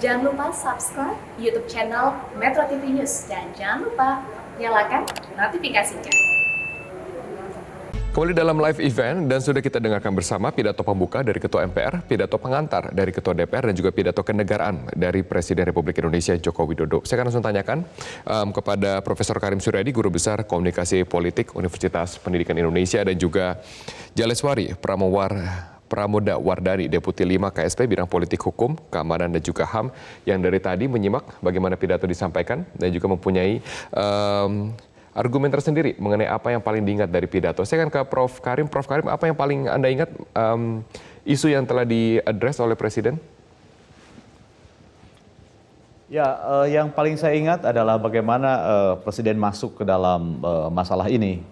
Jangan lupa subscribe YouTube channel Metro TV News dan jangan lupa nyalakan notifikasinya. Kembali dalam live event dan sudah kita dengarkan bersama pidato pembuka dari Ketua MPR, pidato pengantar dari Ketua DPR dan juga pidato kenegaraan dari Presiden Republik Indonesia Joko Widodo. Saya akan langsung tanyakan kepada Profesor Karim Suryadi, Guru Besar Komunikasi Politik Universitas Pendidikan Indonesia dan juga Jaleswari Pramoda Wardani, Deputi 5 KSP Bidang Politik Hukum, Keamanan dan juga HAM yang dari tadi menyimak bagaimana pidato disampaikan dan juga mempunyai argumen tersendiri mengenai apa yang paling diingat dari pidato. Saya akan ke Prof. Karim. Prof. Karim, apa yang paling Anda ingat isu yang telah diadres oleh Presiden? Ya, yang paling saya ingat adalah bagaimana Presiden masuk ke dalam masalah ini.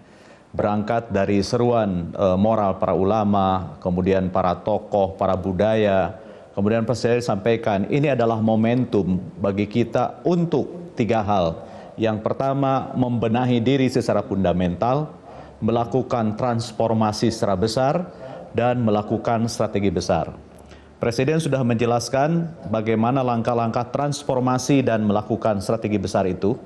Berangkat dari seruan moral para ulama, kemudian para tokoh, para budaya. Kemudian Presiden sampaikan ini adalah momentum bagi kita untuk 3 hal. Yang pertama, membenahi diri secara fundamental, melakukan transformasi secara besar, dan melakukan strategi besar. Presiden sudah menjelaskan bagaimana langkah-langkah transformasi dan melakukan strategi besar itu.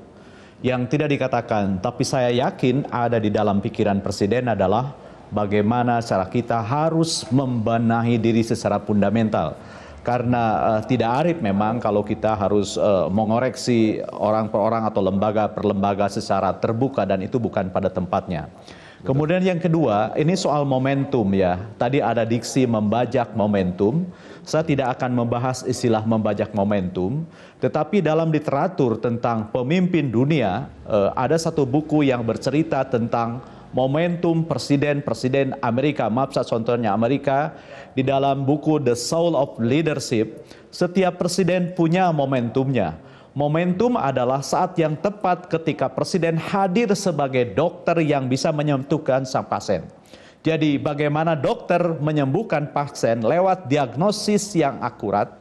Yang tidak dikatakan, tapi saya yakin ada di dalam pikiran Presiden adalah bagaimana cara kita harus membenahi diri secara fundamental. Karena tidak arif memang kalau kita harus mengoreksi orang per orang atau lembaga per lembaga secara terbuka dan itu bukan pada tempatnya. Kemudian yang kedua, ini soal momentum ya. Tadi ada diksi membajak momentum. Saya tidak akan membahas istilah membajak momentum, tetapi dalam literatur tentang pemimpin dunia ada satu buku yang bercerita tentang momentum presiden-presiden Amerika. Maaf, saya contohnya Amerika. Di dalam buku The Soul of Leadership, setiap presiden punya momentumnya. Momentum adalah saat yang tepat ketika presiden hadir sebagai dokter yang bisa menyembuhkan sang pasien. Jadi bagaimana dokter menyembuhkan pasien lewat diagnosis yang akurat,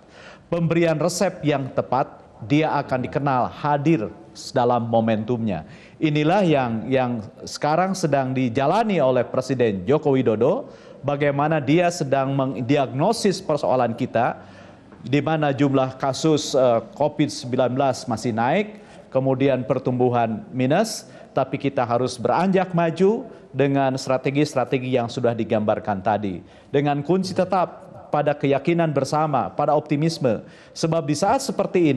pemberian resep yang tepat, dia akan dikenal hadir dalam momentumnya. Inilah yang sekarang sedang dijalani oleh Presiden Joko Widodo, bagaimana dia sedang mendiagnosis persoalan kita, di mana jumlah kasus COVID-19 masih naik, kemudian pertumbuhan minus, tapi kita harus beranjak maju dengan strategi-strategi yang sudah digambarkan tadi. Dengan kunci tetap pada keyakinan bersama, pada optimisme. Sebab di saat seperti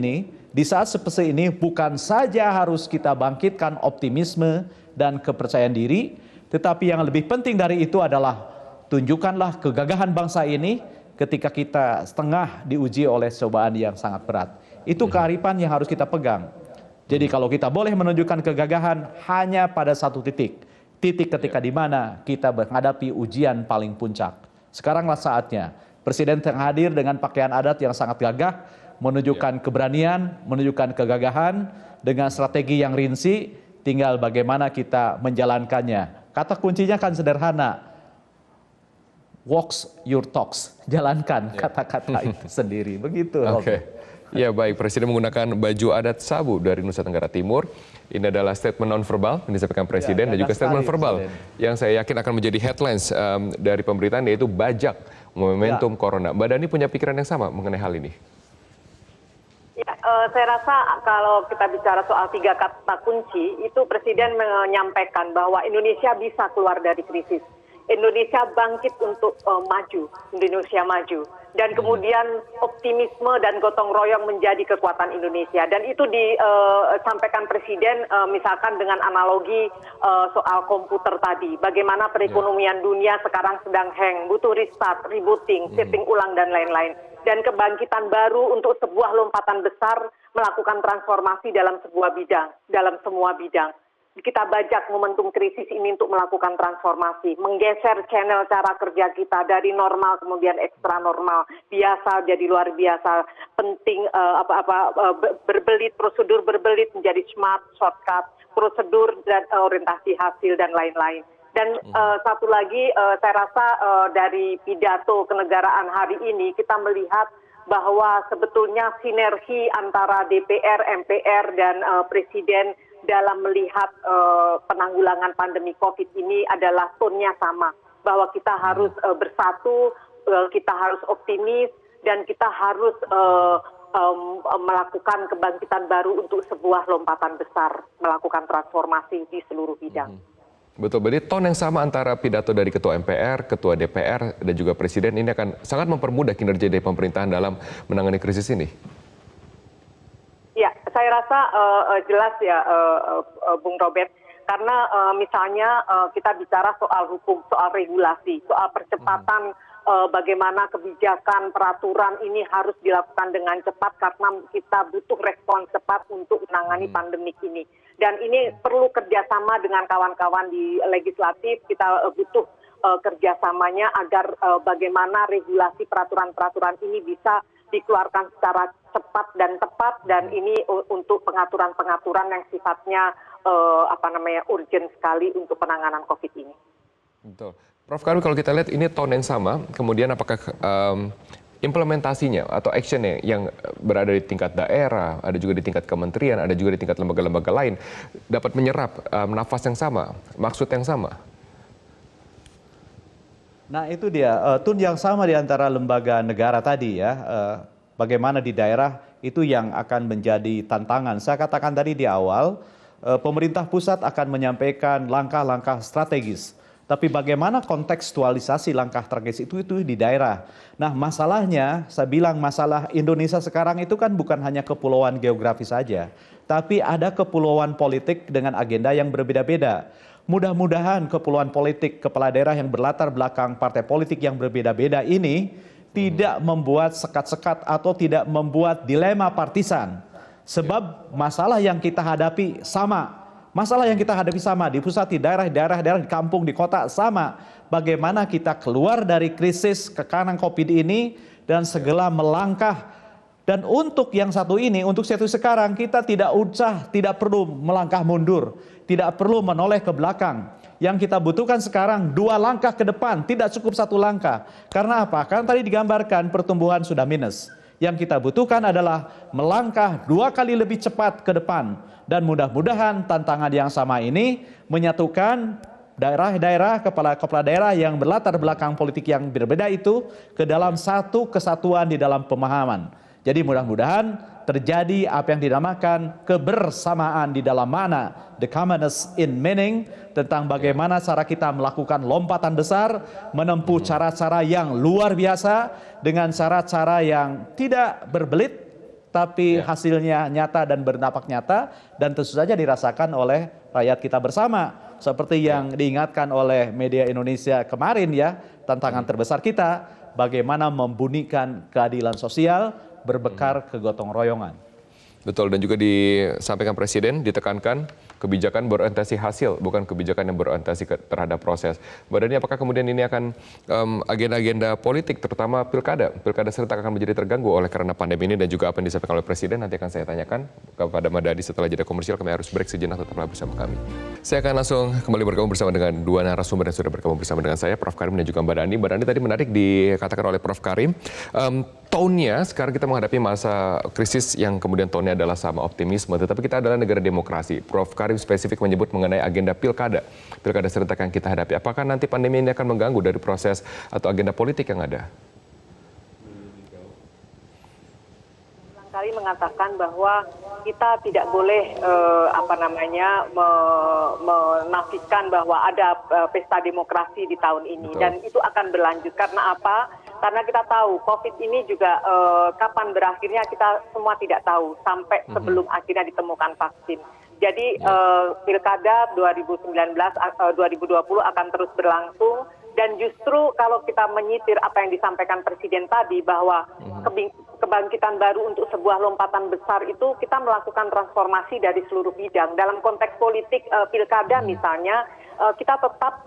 ini bukan saja harus kita bangkitkan optimisme dan kepercayaan diri, tetapi yang lebih penting dari itu adalah tunjukkanlah kegagahan bangsa ini ketika kita setengah diuji oleh cobaan yang sangat berat. Itu kearifan yang harus kita pegang. Jadi kalau kita boleh menunjukkan kegagahan hanya pada satu titik ketika di mana kita menghadapi ujian paling puncak. Sekaranglah saatnya. Presiden yang hadir dengan pakaian adat yang sangat gagah, menunjukkan keberanian, menunjukkan kegagahan, dengan strategi yang rinci, tinggal bagaimana kita menjalankannya. Kata kuncinya kan sederhana, walks your talks, jalankan kata-kata itu sendiri, begitu. Oke. Ya baik, Presiden menggunakan baju adat Sabu dari Nusa Tenggara Timur. Ini adalah statement non-verbal yang disampaikan Presiden dan juga statement verbal yang saya yakin akan menjadi headlines dari pemberitaan, yaitu bajak momentum corona. Mbak Dani punya pikiran yang sama mengenai hal ini? Ya, saya rasa kalau kita bicara soal 3 kata kunci, itu Presiden menyampaikan bahwa Indonesia bisa keluar dari krisis. Indonesia bangkit untuk maju, Indonesia maju. Dan kemudian optimisme dan gotong royong menjadi kekuatan Indonesia. Dan itu disampaikan Presiden misalkan dengan analogi soal komputer tadi. Bagaimana perekonomian dunia sekarang sedang hang, butuh restart, rebooting, setting ulang dan lain-lain. Dan kebangkitan baru untuk sebuah lompatan besar melakukan transformasi dalam sebuah bidang, dalam semua bidang. Kita bajak momentum krisis ini untuk melakukan transformasi, menggeser channel cara kerja kita dari normal kemudian ekstra normal, biasa jadi luar biasa, penting berbelit, prosedur berbelit menjadi smart, shortcut, prosedur dan orientasi hasil dan lain-lain. Dan satu lagi saya rasa dari pidato kenegaraan hari ini kita melihat bahwa sebetulnya sinergi antara DPR, MPR dan Presiden dalam melihat penanggulangan pandemi COVID ini adalah tone-nya sama, bahwa kita harus bersatu, kita harus optimis, dan kita harus melakukan kebangkitan baru untuk sebuah lompatan besar, melakukan transformasi di seluruh bidang. Betul, berarti tone yang sama antara pidato dari Ketua MPR, Ketua DPR, dan juga Presiden ini akan sangat mempermudah kinerja dari pemerintahan dalam menangani krisis ini. Ya, saya rasa jelas ya, Bung Robert, karena misalnya kita bicara soal hukum, soal regulasi, soal percepatan bagaimana kebijakan, peraturan ini harus dilakukan dengan cepat karena kita butuh respon cepat untuk menangani pandemik ini. Dan ini perlu kerjasama dengan kawan-kawan di legislatif, kita butuh kerjasamanya agar bagaimana regulasi peraturan-peraturan ini bisa dikeluarkan secara cepat dan tepat, dan ini untuk pengaturan-pengaturan yang sifatnya urgent sekali untuk penanganan COVID ini. Betul. Prof Karim, kalau kita lihat ini tone yang sama, kemudian apakah implementasinya atau actionnya yang berada di tingkat daerah, ada juga di tingkat kementerian, ada juga di tingkat lembaga-lembaga lain, dapat menyerap nafas yang sama, maksud yang sama? Nah itu dia, tone yang sama di antara lembaga negara tadi ya, bagaimana di daerah itu yang akan menjadi tantangan. Saya katakan tadi di awal, pemerintah pusat akan menyampaikan langkah-langkah strategis. Tapi bagaimana kontekstualisasi langkah strategis itu di daerah. Nah masalahnya, saya bilang masalah Indonesia sekarang itu kan bukan hanya kepulauan geografis saja. Tapi ada kepulauan politik dengan agenda yang berbeda-beda. Mudah-mudahan kepulauan politik kepala daerah yang berlatar belakang partai politik yang berbeda-beda ini tidak membuat sekat-sekat atau tidak membuat dilema partisan. Sebab masalah yang kita hadapi sama. Masalah yang kita hadapi sama di pusat, di daerah, di kampung, di kota sama. Bagaimana kita keluar dari krisis kekanan COVID ini dan segera melangkah. Dan untuk yang satu ini, untuk satu sekarang kita tidak perlu melangkah mundur. Tidak perlu menoleh ke belakang. Yang kita butuhkan sekarang 2 langkah ke depan, tidak cukup 1 langkah. Karena apa? Karena tadi digambarkan pertumbuhan sudah minus. Yang kita butuhkan adalah melangkah 2 kali lebih cepat ke depan. Dan mudah-mudahan tantangan yang sama ini menyatukan daerah-daerah, kepala daerah yang berlatar belakang politik yang berbeda itu ke dalam satu kesatuan di dalam pemahaman. Jadi mudah-mudahan terjadi apa yang dinamakan kebersamaan di dalam mana, the commonness in meaning, tentang bagaimana cara kita melakukan lompatan besar, menempuh cara-cara yang luar biasa dengan cara-cara yang tidak berbelit, tapi hasilnya nyata dan berdampak nyata, dan tentu saja dirasakan oleh rakyat kita bersama. Seperti yang diingatkan oleh media Indonesia kemarin ya, tantangan terbesar kita, bagaimana membunyikan keadilan sosial berbekar kegotong royongan. Betul, dan juga disampaikan Presiden, ditekankan kebijakan berorientasi hasil, bukan kebijakan yang berorientasi terhadap proses. Mbak Dhani, apakah kemudian ini akan agenda-agenda politik, terutama pilkada serentak akan menjadi terganggu oleh karena pandemi ini, dan juga apa yang disampaikan oleh Presiden, nanti akan saya tanyakan kepada Mbak Dhani setelah jeda komersial. Kami harus break sejenak, tetaplah bersama kami. Saya akan langsung kembali bergabung bersama dengan 2 narasumber yang sudah bergabung bersama dengan saya, Prof Karim dan juga Mbak Dhani. Mbak Dhani, tadi menarik dikatakan oleh Prof Karim, tone-nya sekarang kita menghadapi masa krisis yang kemudian tone-nya adalah sama, optimisme, tetapi kita adalah negara demokrasi. Prof Karim spesifik menyebut mengenai agenda pilkada serentak yang kita hadapi. Apakah nanti pandemi ini akan mengganggu dari proses atau agenda politik yang ada? Kali mengatakan bahwa kita tidak boleh menafikan bahwa ada pesta demokrasi di tahun ini. Betul. Dan itu akan berlanjut karena apa? Karena kita tahu COVID ini juga kapan berakhirnya kita semua tidak tahu sampai sebelum akhirnya ditemukan vaksin. Jadi pilkada 2019 2020 akan terus berlangsung, dan justru kalau kita menyitir apa yang disampaikan Presiden tadi bahwa kebangkitan baru untuk sebuah lompatan besar itu kita melakukan transformasi dari seluruh bidang. Dalam konteks politik pilkada misalnya, kita tetap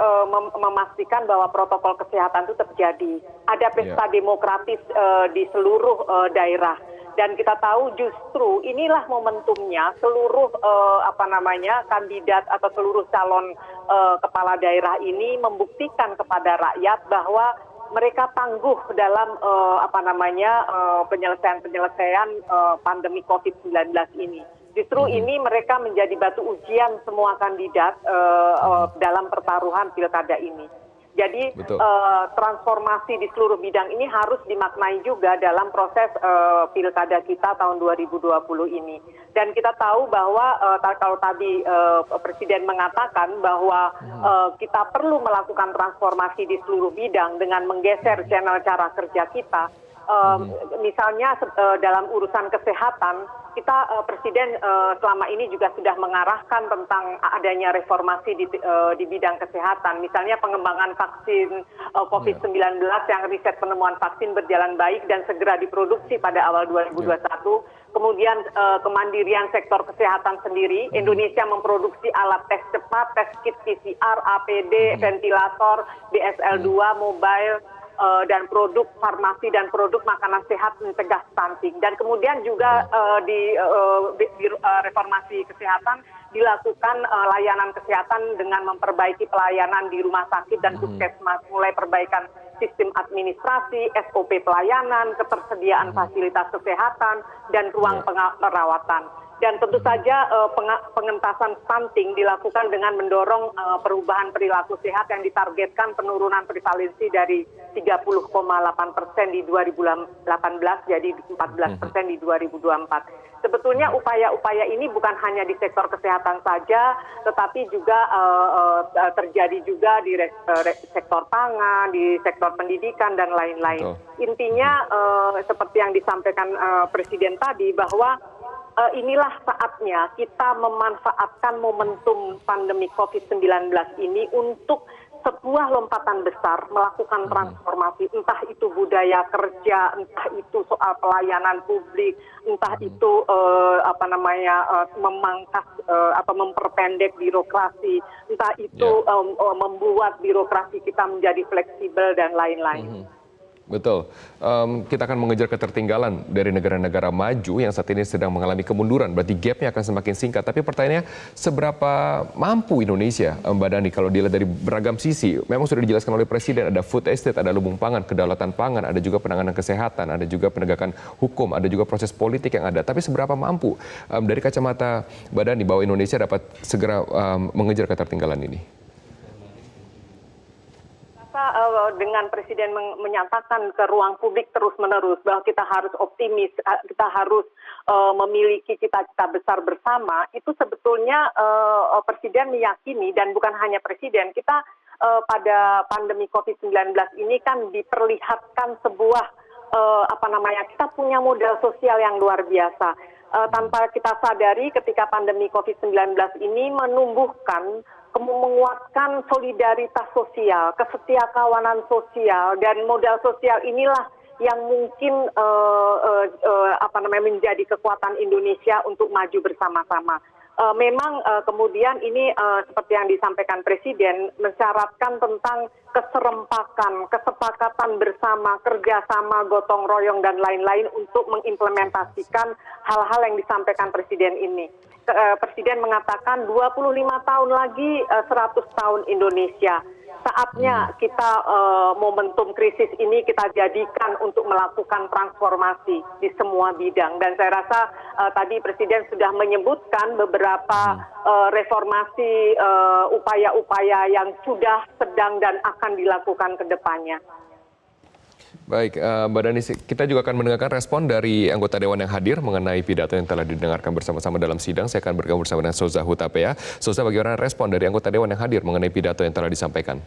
memastikan bahwa protokol kesehatan itu terjadi. Ada pesta demokratis di seluruh daerah. Dan kita tahu justru inilah momentumnya seluruh kandidat atau seluruh calon kepala daerah ini membuktikan kepada rakyat bahwa mereka tangguh dalam penyelesaian pandemi COVID-19 ini. Justru ini mereka menjadi batu ujian semua kandidat dalam pertaruhan pilkada ini. Jadi Betul. transformasi di seluruh bidang ini harus dimaknai juga dalam proses pilkada kita tahun 2020 ini. Dan kita tahu bahwa kalau tadi Presiden mengatakan bahwa kita perlu melakukan transformasi di seluruh bidang dengan menggeser channel cara kerja kita. Misalnya dalam urusan kesehatan, kita Presiden selama ini juga sudah mengarahkan tentang adanya reformasi di bidang kesehatan. Misalnya pengembangan vaksin COVID-19 yang riset penemuan vaksin berjalan baik dan segera diproduksi pada awal 2021. Kemudian kemandirian sektor kesehatan sendiri, Indonesia memproduksi alat tes cepat, tes kit PCR, APD, ventilator, BSL-2, mobile, dan produk farmasi dan produk makanan sehat mencegah stunting. Dan kemudian juga di reformasi kesehatan dilakukan layanan kesehatan dengan memperbaiki pelayanan di rumah sakit dan puskesmas, mulai perbaikan sistem administrasi, SOP pelayanan, ketersediaan fasilitas kesehatan, dan ruang perawatan. Dan tentu saja pengentasan stunting dilakukan dengan mendorong perubahan perilaku sehat yang ditargetkan penurunan prevalensi dari 30,8% di 2018 jadi 14% di 2024. Sebetulnya upaya-upaya ini bukan hanya di sektor kesehatan saja, tetapi juga terjadi juga di sektor pangan, di sektor pendidikan, dan lain-lain. Intinya seperti yang disampaikan Presiden tadi, bahwa inilah saatnya kita memanfaatkan momentum pandemi COVID-19 ini untuk sebuah lompatan besar melakukan transformasi, entah itu budaya kerja, entah itu soal pelayanan publik, entah itu memangkas atau memperpendek birokrasi, entah itu membuat birokrasi kita menjadi fleksibel dan lain-lain. Betul. Kita akan mengejar ketertinggalan dari negara-negara maju yang saat ini sedang mengalami kemunduran. Berarti gapnya akan semakin singkat. Tapi pertanyaannya, seberapa mampu Indonesia, Mbak Dani, kalau dilihat dari beragam sisi? Memang sudah dijelaskan oleh Presiden, ada food estate, ada lumbung pangan, kedaulatan pangan, ada juga penanganan kesehatan, ada juga penegakan hukum, ada juga proses politik yang ada. Tapi seberapa mampu dari kacamata Mbak Dani bahwa Indonesia dapat segera mengejar ketertinggalan ini? Dengan Presiden menyatakan ke ruang publik terus-menerus bahwa kita harus optimis, kita harus memiliki cita-cita besar bersama, itu sebetulnya Presiden meyakini, dan bukan hanya Presiden, kita pada pandemi COVID-19 ini kan diperlihatkan sebuah kita punya modal sosial yang luar biasa. Tanpa kita sadari ketika pandemi COVID-19 ini menumbuhkan, menguatkan solidaritas sosial, kesetiakawanan sosial, dan modal sosial inilah yang mungkin menjadi kekuatan Indonesia untuk maju bersama-sama. Memang kemudian ini seperti yang disampaikan Presiden mensyaratkan tentang keserempakan, kesepakatan bersama, kerjasama, gotong royong, dan lain-lain untuk mengimplementasikan hal-hal yang disampaikan Presiden ini. Presiden mengatakan 25 tahun lagi 100 tahun Indonesia. Saatnya kita momentum krisis ini kita jadikan untuk melakukan transformasi di semua bidang. Dan saya rasa tadi Presiden sudah menyebutkan beberapa reformasi, upaya-upaya yang sudah, sedang, dan akan dilakukan ke depannya. Baik, Mbak Dani, kita juga akan mendengarkan respon dari anggota Dewan yang hadir mengenai pidato yang telah didengarkan bersama-sama dalam sidang. Saya akan bergabung bersama dengan Souza Hutapea. Souza, bagaimana respon dari anggota Dewan yang hadir mengenai pidato yang telah disampaikan?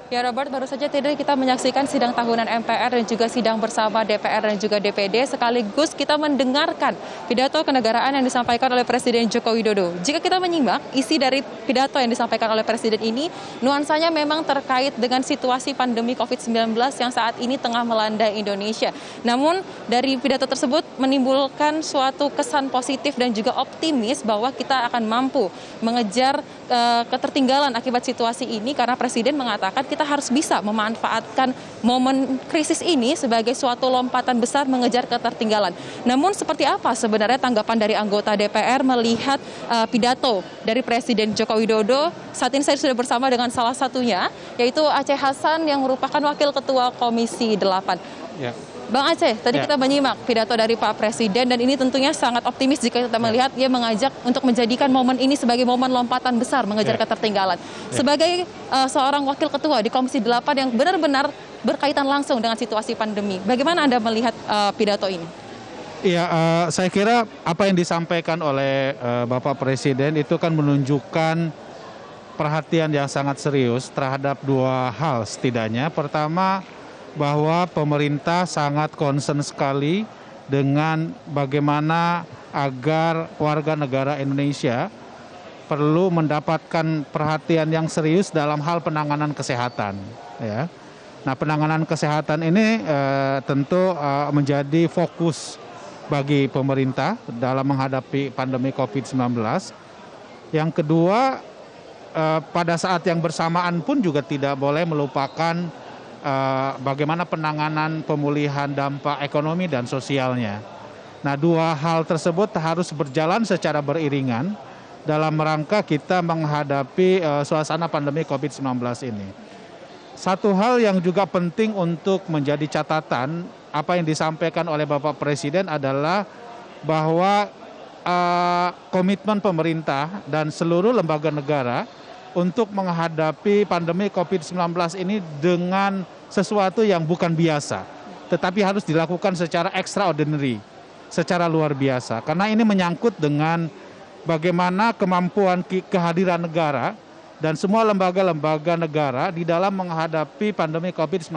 Ya Robert, baru saja tadi kita menyaksikan sidang tahunan MPR dan juga sidang bersama DPR dan juga DPD, sekaligus kita mendengarkan pidato kenegaraan yang disampaikan oleh Presiden Joko Widodo. Jika kita menyimak isi dari pidato yang disampaikan oleh Presiden ini, nuansanya memang terkait dengan situasi pandemi COVID-19 yang saat ini tengah melanda Indonesia. Namun dari pidato tersebut menimbulkan suatu kesan positif dan juga optimis bahwa kita akan mampu mengejar ketertinggalan akibat situasi ini, karena Presiden mengatakan kita harus bisa memanfaatkan momen krisis ini sebagai suatu lompatan besar mengejar ketertinggalan. Namun seperti apa sebenarnya tanggapan dari anggota DPR melihat pidato dari Presiden Joko Widodo? Saat ini saya sudah bersama dengan salah satunya, yaitu Aceh Hasan yang merupakan Wakil Ketua Komisi 8. Ya. Bang Aceh, tadi kita menyimak pidato dari Pak Presiden dan ini tentunya sangat optimis jika kita melihat ia mengajak untuk menjadikan momen ini sebagai momen lompatan besar mengejar ketertinggalan. Sebagai seorang wakil ketua di Komisi 8 yang benar-benar berkaitan langsung dengan situasi pandemi, bagaimana Anda melihat pidato ini? Iya, saya kira apa yang disampaikan oleh Bapak Presiden itu kan menunjukkan perhatian yang sangat serius terhadap dua hal setidaknya. Pertama, bahwa pemerintah sangat concern sekali dengan bagaimana agar warga negara Indonesia perlu mendapatkan perhatian yang serius dalam hal penanganan kesehatan. Ya. Nah, penanganan kesehatan ini tentu menjadi fokus bagi pemerintah dalam menghadapi pandemi COVID-19. Yang kedua, pada saat yang bersamaan pun juga tidak boleh melupakan bagaimana penanganan pemulihan dampak ekonomi dan sosialnya. Nah, dua hal tersebut harus berjalan secara beriringan dalam rangka kita menghadapi suasana pandemi COVID-19 ini. Satu hal yang juga penting untuk menjadi catatan apa yang disampaikan oleh Bapak Presiden adalah bahwa komitmen pemerintah dan seluruh lembaga negara untuk menghadapi pandemi COVID-19 ini dengan sesuatu yang bukan biasa, tetapi harus dilakukan secara extraordinary, secara luar biasa. Karena ini menyangkut dengan bagaimana kemampuan kehadiran negara dan semua lembaga-lembaga negara di dalam menghadapi pandemi COVID-19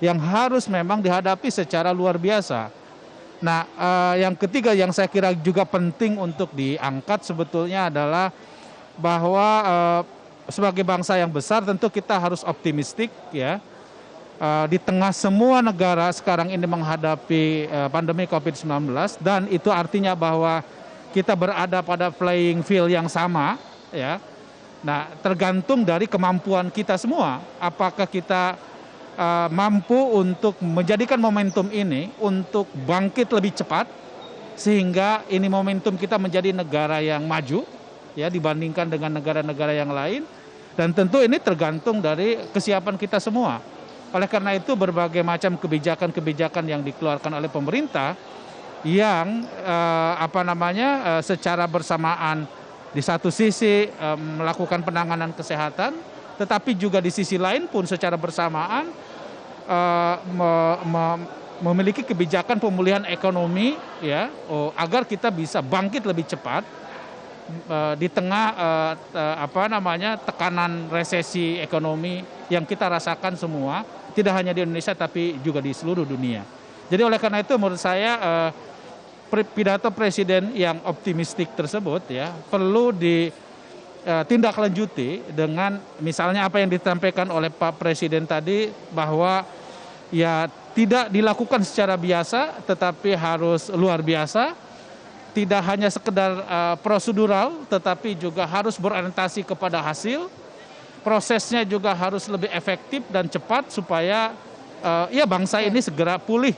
yang harus memang dihadapi secara luar biasa. Nah, yang ketiga yang saya kira juga penting untuk diangkat sebetulnya adalah bahwa sebagai bangsa yang besar tentu kita harus optimistik ya. Di tengah semua negara sekarang ini menghadapi pandemi COVID-19 dan itu artinya bahwa kita berada pada playing field yang sama ya. Nah, tergantung dari kemampuan kita semua. Apakah kita mampu untuk menjadikan momentum ini untuk bangkit lebih cepat sehingga ini momentum kita menjadi negara yang maju ya dibandingkan dengan negara-negara yang lain, dan tentu ini tergantung dari kesiapan kita semua. Oleh karena itu berbagai macam kebijakan-kebijakan yang dikeluarkan oleh pemerintah yang secara bersamaan di satu sisi melakukan penanganan kesehatan, tetapi juga di sisi lain pun secara bersamaan memiliki kebijakan pemulihan ekonomi ya agar kita bisa bangkit lebih cepat di tengah tekanan resesi ekonomi yang kita rasakan semua, tidak hanya di Indonesia tapi juga di seluruh dunia. Jadi oleh karena itu menurut saya pidato Presiden yang optimistik tersebut ya perlu ditindaklanjuti dengan misalnya apa yang disampaikan oleh Pak Presiden tadi bahwa ya tidak dilakukan secara biasa tetapi harus luar biasa. Tidak hanya sekedar prosedural, tetapi juga harus berorientasi kepada hasil. Prosesnya juga harus lebih efektif dan cepat supaya bangsa ini segera pulih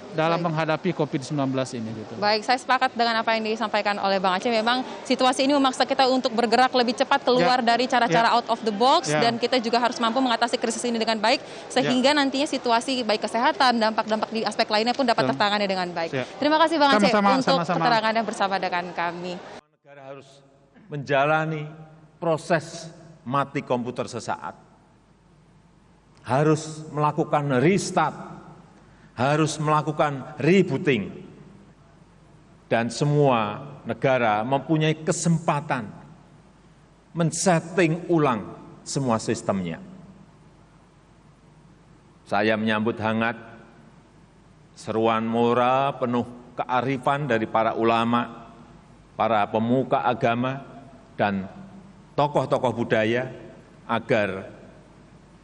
dalam menghadapi COVID-19 ini. Gitu. Baik, saya sepakat dengan apa yang disampaikan oleh Bang Aceh. Memang situasi ini memaksa kita untuk bergerak lebih cepat keluar dari cara-cara out of the box dan kita juga harus mampu mengatasi krisis ini dengan baik sehingga nantinya situasi baik kesehatan, dampak-dampak di aspek lainnya pun dapat tertangani dengan baik. Terima kasih Bang Aceh untuk keterangannya bersama dengan kami. Negara harus menjalani proses mati komputer sesaat. Harus melakukan restart. Harus melakukan rebooting, dan semua negara mempunyai kesempatan men-setting ulang semua sistemnya. Saya menyambut hangat seruan moral penuh kearifan dari para ulama, para pemuka agama, dan tokoh-tokoh budaya agar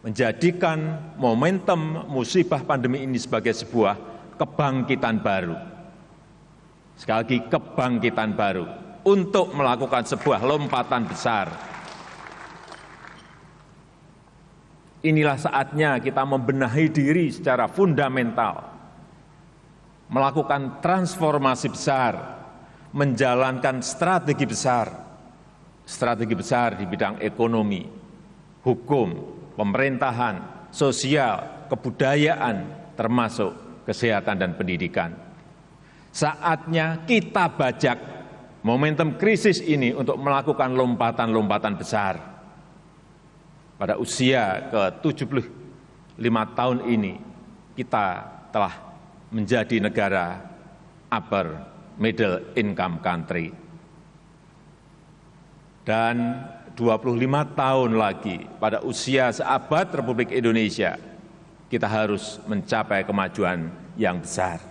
menjadikan momentum musibah pandemi ini sebagai sebuah kebangkitan baru. Sekali lagi, kebangkitan baru untuk melakukan sebuah lompatan besar. Inilah saatnya kita membenahi diri secara fundamental, melakukan transformasi besar, menjalankan strategi besar di bidang ekonomi, hukum, pemerintahan, sosial, kebudayaan, termasuk kesehatan, dan pendidikan. Saatnya kita bajak momentum krisis ini untuk melakukan lompatan-lompatan besar. Pada usia ke-75 tahun ini, kita telah menjadi negara upper middle income country. Dan 25 tahun lagi pada usia seabad Republik Indonesia, kita harus mencapai kemajuan yang besar,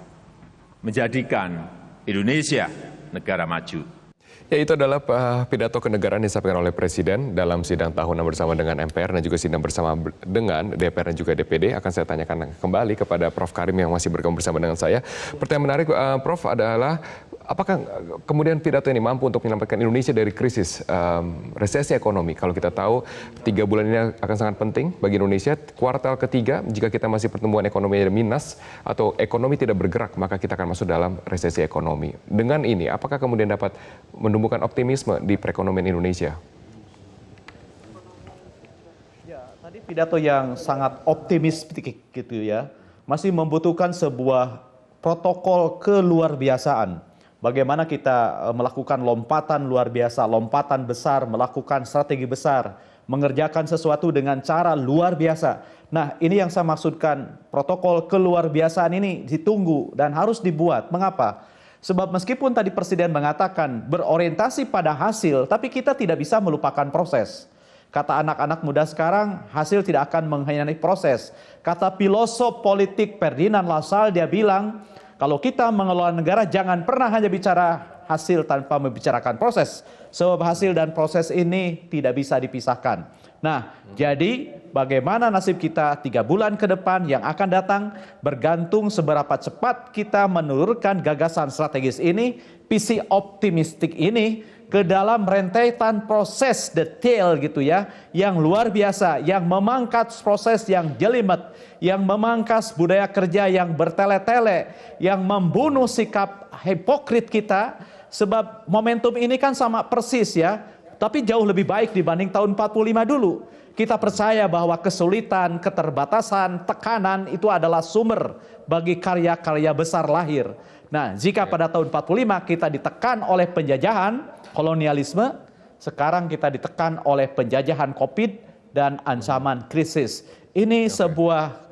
menjadikan Indonesia negara maju. Ya, itu adalah pidato kenegaraan yang disampaikan oleh Presiden dalam sidang tahunan bersama dengan MPR dan juga sidang bersama dengan DPR dan juga DPD. Akan saya tanyakan kembali kepada Prof. Karim yang masih bergabung bersama dengan saya. Pertanyaan menarik, Prof, adalah apakah kemudian pidato ini mampu untuk menyelamatkan Indonesia dari krisis resesi ekonomi? Kalau kita tahu 3 bulan ini akan sangat penting bagi Indonesia. Kuartal ketiga, jika kita masih pertumbuhan ekonomi minus atau ekonomi tidak bergerak, maka kita akan masuk dalam resesi ekonomi. Dengan ini, apakah kemudian dapat menumbuhkan optimisme di perekonomian Indonesia? Ya, tadi pidato yang sangat optimistik gitu ya, masih membutuhkan sebuah protokol keluar biasaan. Bagaimana kita melakukan lompatan luar biasa, lompatan besar, melakukan strategi besar, mengerjakan sesuatu dengan cara luar biasa. Nah, ini yang saya maksudkan, protokol keluar biasaan ini ditunggu dan harus dibuat. Mengapa? Sebab meskipun tadi Presiden mengatakan berorientasi pada hasil, tapi kita tidak bisa melupakan proses. Kata anak-anak muda sekarang, hasil tidak akan mengkhianati proses. Kata filosof politik Ferdinand Lassalle, dia bilang, kalau kita mengelola negara jangan pernah hanya bicara hasil tanpa membicarakan proses. Sebab hasil dan proses ini tidak bisa dipisahkan. Nah, jadi bagaimana nasib kita 3 bulan ke depan yang akan datang bergantung seberapa cepat kita menelurkan gagasan strategis ini, visi optimistik ini ke dalam rentetan proses detail gitu ya, yang luar biasa, yang memangkas proses yang jelimet, yang memangkas budaya kerja yang bertele-tele, yang membunuh sikap hipokrit kita, sebab momentum ini kan sama persis ya, tapi jauh lebih baik dibanding tahun 45 dulu. Kita percaya bahwa kesulitan, keterbatasan, tekanan itu adalah sumber bagi karya-karya besar lahir. Nah, jika pada tahun 45 kita ditekan oleh penjajahan, kolonialisme, sekarang kita ditekan oleh penjajahan COVID dan ancaman krisis. Ini sebuah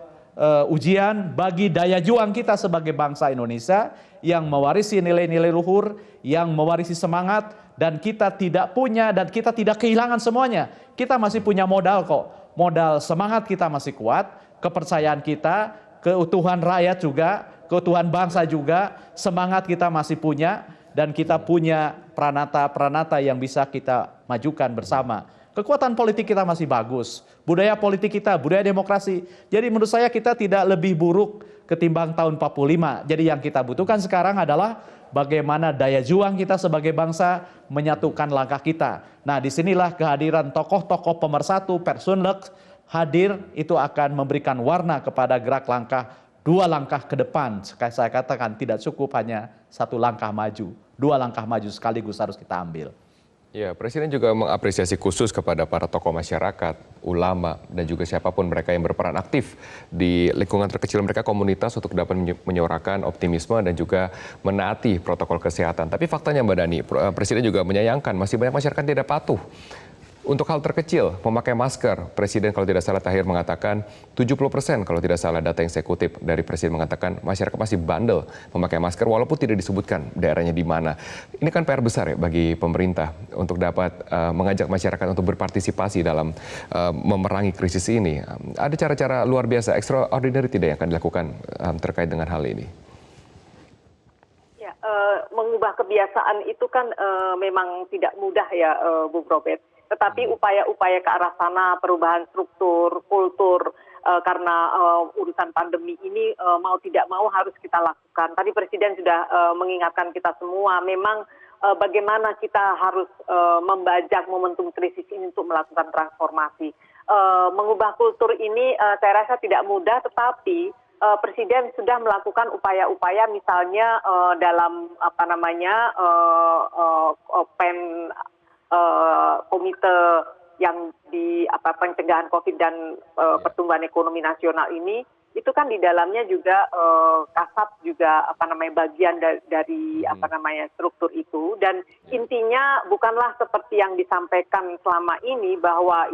ujian bagi daya juang kita sebagai bangsa Indonesia yang mewarisi nilai-nilai luhur, yang mewarisi semangat, dan kita tidak punya dan kita tidak kehilangan semuanya. Kita masih punya modal kok. Modal semangat kita masih kuat, kepercayaan kita, keutuhan rakyat juga, keutuhan bangsa juga, semangat kita masih punya, dan kita punya pranata-pranata yang bisa kita majukan bersama. Kekuatan politik kita masih bagus, budaya politik kita, budaya demokrasi. Jadi menurut saya kita tidak lebih buruk ketimbang tahun 45. Jadi yang kita butuhkan sekarang adalah bagaimana daya juang kita sebagai bangsa menyatukan langkah kita. Nah, disinilah kehadiran tokoh-tokoh pemersatu, Persunlek hadir, itu akan memberikan warna kepada gerak langkah 2 langkah ke depan. Saya katakan tidak cukup hanya 1 langkah maju, 2 langkah maju sekaligus harus kita ambil. Ya, Presiden juga mengapresiasi khusus kepada para tokoh masyarakat, ulama, dan juga siapapun mereka yang berperan aktif di lingkungan terkecil mereka, komunitas, untuk dapat menyuarakan optimisme dan juga menaati protokol kesehatan. Tapi faktanya Mbak Dani, Presiden juga menyayangkan masih banyak masyarakat yang tidak patuh. Untuk hal terkecil, memakai masker, Presiden kalau tidak salah terakhir mengatakan 70% kalau tidak salah data yang saya kutip dari Presiden mengatakan masyarakat masih bandel memakai masker walaupun tidak disebutkan daerahnya di mana. Ini kan PR besar ya bagi pemerintah untuk dapat mengajak masyarakat untuk berpartisipasi dalam memerangi krisis ini. Ada cara-cara luar biasa, extraordinary tidak yang akan dilakukan terkait dengan hal ini? Ya, mengubah kebiasaan itu kan memang tidak mudah ya, Bu Robert. Tetapi upaya-upaya ke arah sana, perubahan struktur, kultur, karena urusan pandemi ini mau tidak mau harus kita lakukan. Tadi Presiden sudah mengingatkan kita semua, memang bagaimana kita harus membajak momentum krisis ini untuk melakukan transformasi. Mengubah kultur ini saya rasa tidak mudah, tetapi Presiden sudah melakukan upaya-upaya misalnya dalam komite yang di pencegahan COVID dan pertumbuhan ekonomi nasional ini itu kan di dalamnya juga Kasat juga bagian dari struktur itu, dan intinya bukanlah seperti yang disampaikan selama ini bahwa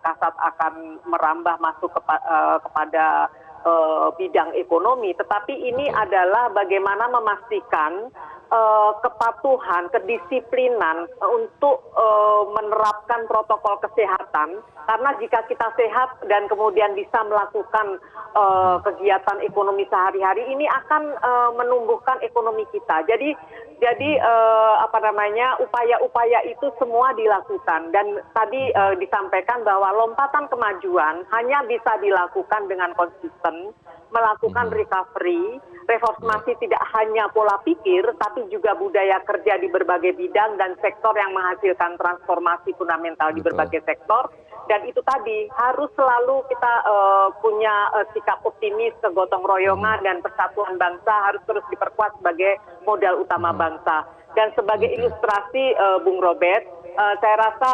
Kasat akan merambah masuk kepada bidang ekonomi, tetapi ini adalah bagaimana memastikan kepatuhan, kedisiplinan untuk menerapkan protokol kesehatan, karena jika kita sehat dan kemudian bisa melakukan kegiatan ekonomi sehari-hari, ini akan menumbuhkan ekonomi kita. Jadi upaya-upaya itu semua dilakukan, dan tadi disampaikan bahwa lompatan kemajuan hanya bisa dilakukan dengan konsisten, melakukan recovery, reformasi tidak hanya pola pikir, tapi juga budaya kerja di berbagai bidang dan sektor yang menghasilkan transformasi fundamental di berbagai sektor. Dan itu tadi harus selalu kita punya sikap optimis, kegotong royongan, dan persatuan bangsa harus terus diperkuat sebagai modal utama bangsa. Dan sebagai ilustrasi, Bung Robert, saya rasa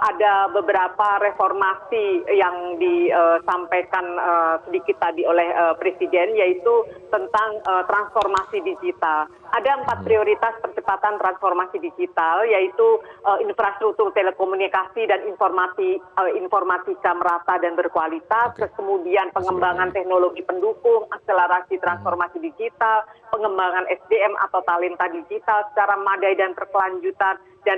ada beberapa reformasi yang disampaikan sedikit tadi oleh Presiden, yaitu tentang transformasi digital. Ada 4 prioritas percepatan transformasi digital, yaitu infrastruktur telekomunikasi dan informatika merata dan berkualitas, kemudian pengembangan teknologi pendukung, akselerasi transformasi digital, pengembangan SDM atau talenta digital secara memadai dan berkelanjutan, dan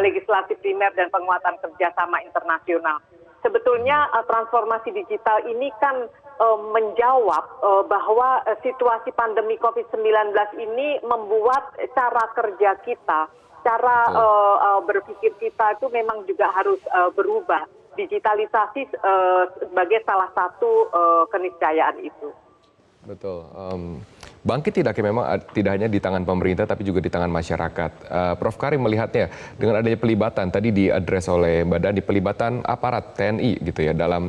legislasi primer dan penguatan kerjasama internasional. Sebetulnya transformasi digital ini kan menjawab bahwa situasi pandemi COVID-19 ini membuat cara kerja kita, cara berpikir kita itu memang juga harus berubah. Digitalisasi sebagai salah satu keniscayaan itu. Betul. Bangkit tidak memang tidak hanya di tangan pemerintah tapi juga di tangan masyarakat. Prof. Karim melihatnya dengan adanya pelibatan tadi diadres oleh Mbak Dani, pelibatan aparat TNI gitu ya dalam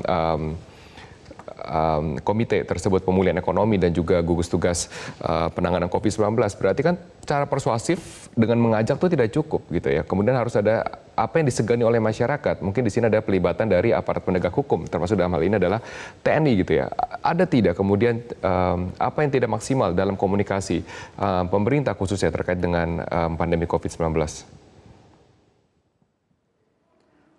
komite tersebut pemulihan ekonomi dan juga gugus tugas penanganan COVID-19. Berarti kan cara persuasif dengan mengajak itu tidak cukup gitu ya. Kemudian harus ada apa yang disegani oleh masyarakat. Mungkin di sini ada pelibatan dari aparat penegak hukum, termasuk dalam hal ini adalah TNI gitu ya. Ada tidak kemudian apa yang tidak maksimal dalam komunikasi pemerintah khususnya terkait dengan pandemi COVID-19?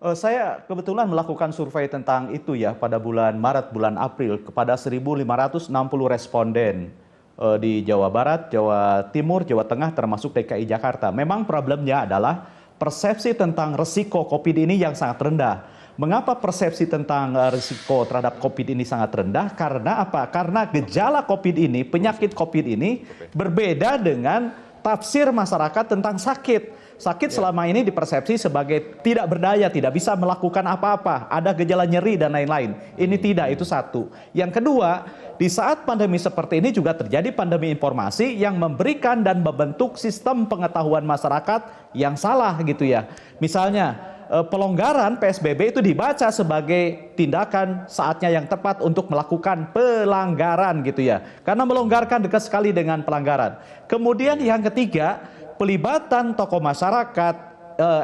Saya kebetulan melakukan survei tentang itu ya pada bulan Maret, bulan April kepada 1.560 responden di Jawa Barat, Jawa Timur, Jawa Tengah termasuk DKI Jakarta. Memang problemnya adalah persepsi tentang risiko COVID ini yang sangat rendah. Mengapa persepsi tentang risiko terhadap COVID ini sangat rendah? Karena apa? Karena gejala COVID ini, penyakit COVID ini berbeda dengan tafsir masyarakat tentang sakit. Sakit selama ini dipersepsi sebagai tidak berdaya, tidak bisa melakukan apa-apa, ada gejala nyeri dan lain-lain. Ini tidak, itu satu. Yang kedua, di saat pandemi seperti ini juga terjadi pandemi informasi yang memberikan dan membentuk sistem pengetahuan masyarakat yang salah gitu ya. Misalnya, pelonggaran PSBB itu dibaca sebagai tindakan saatnya yang tepat untuk melakukan pelanggaran gitu ya. Karena melonggarkan dekat sekali dengan pelanggaran. Kemudian yang ketiga, pelibatan tokoh masyarakat,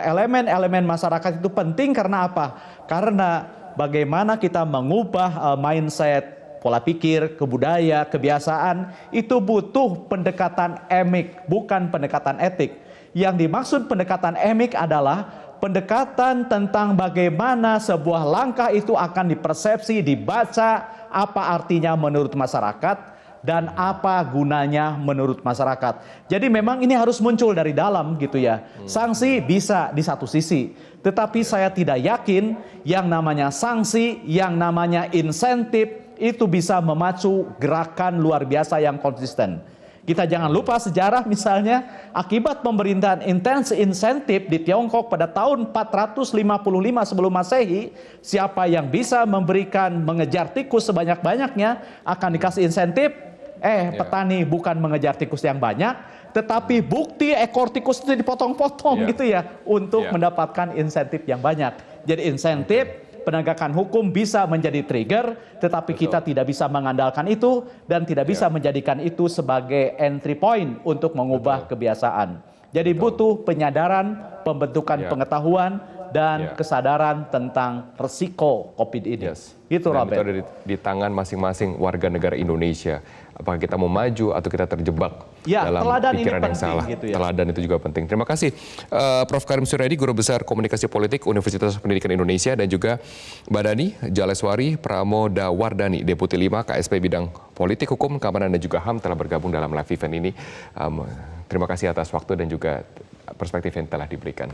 elemen-elemen masyarakat itu penting karena apa? Karena bagaimana kita mengubah mindset, pola pikir, kebudaya, kebiasaan, itu butuh pendekatan emik, bukan pendekatan etik. Yang dimaksud pendekatan emik adalah pendekatan tentang bagaimana sebuah langkah itu akan dipersepsi, dibaca, apa artinya menurut masyarakat, dan apa gunanya menurut masyarakat. Jadi memang ini harus muncul dari dalam gitu ya. Sanksi bisa di satu sisi, tetapi saya tidak yakin yang namanya sanksi, yang namanya insentif itu bisa memacu gerakan luar biasa yang konsisten. Kita jangan lupa sejarah misalnya akibat pemerintahan intens insentif di Tiongkok pada tahun 455 sebelum Masehi, siapa yang bisa memberikan mengejar tikus sebanyak-banyaknya akan dikasih insentif. Petani bukan mengejar tikus yang banyak, tetapi bukti ekor tikus itu dipotong-potong gitu ya untuk mendapatkan insentif yang banyak. Jadi insentif penegakan hukum bisa menjadi trigger, tetapi kita tidak bisa mengandalkan itu dan tidak bisa menjadikan itu sebagai entry point untuk mengubah kebiasaan. Jadi butuh penyadaran, pembentukan pengetahuan, dan kesadaran tentang resiko COVID ini. Itu Dan Robert. itu ada di tangan masing-masing warga negara Indonesia. Apakah kita mau maju atau kita terjebak dalam teladan ini pikiran yang penting, salah. gitu ya. Teladan itu juga penting. Terima kasih Prof. Karim Suryadi, Guru Besar Komunikasi Politik Universitas Pendidikan Indonesia, dan juga Mbak Dani Jaleswari Pramodawardhani, Deputi 5 KSP Bidang Politik, Hukum, Keamanan, dan juga HAM telah bergabung dalam live event ini. Terima kasih atas waktu dan juga perspektif yang telah diberikan.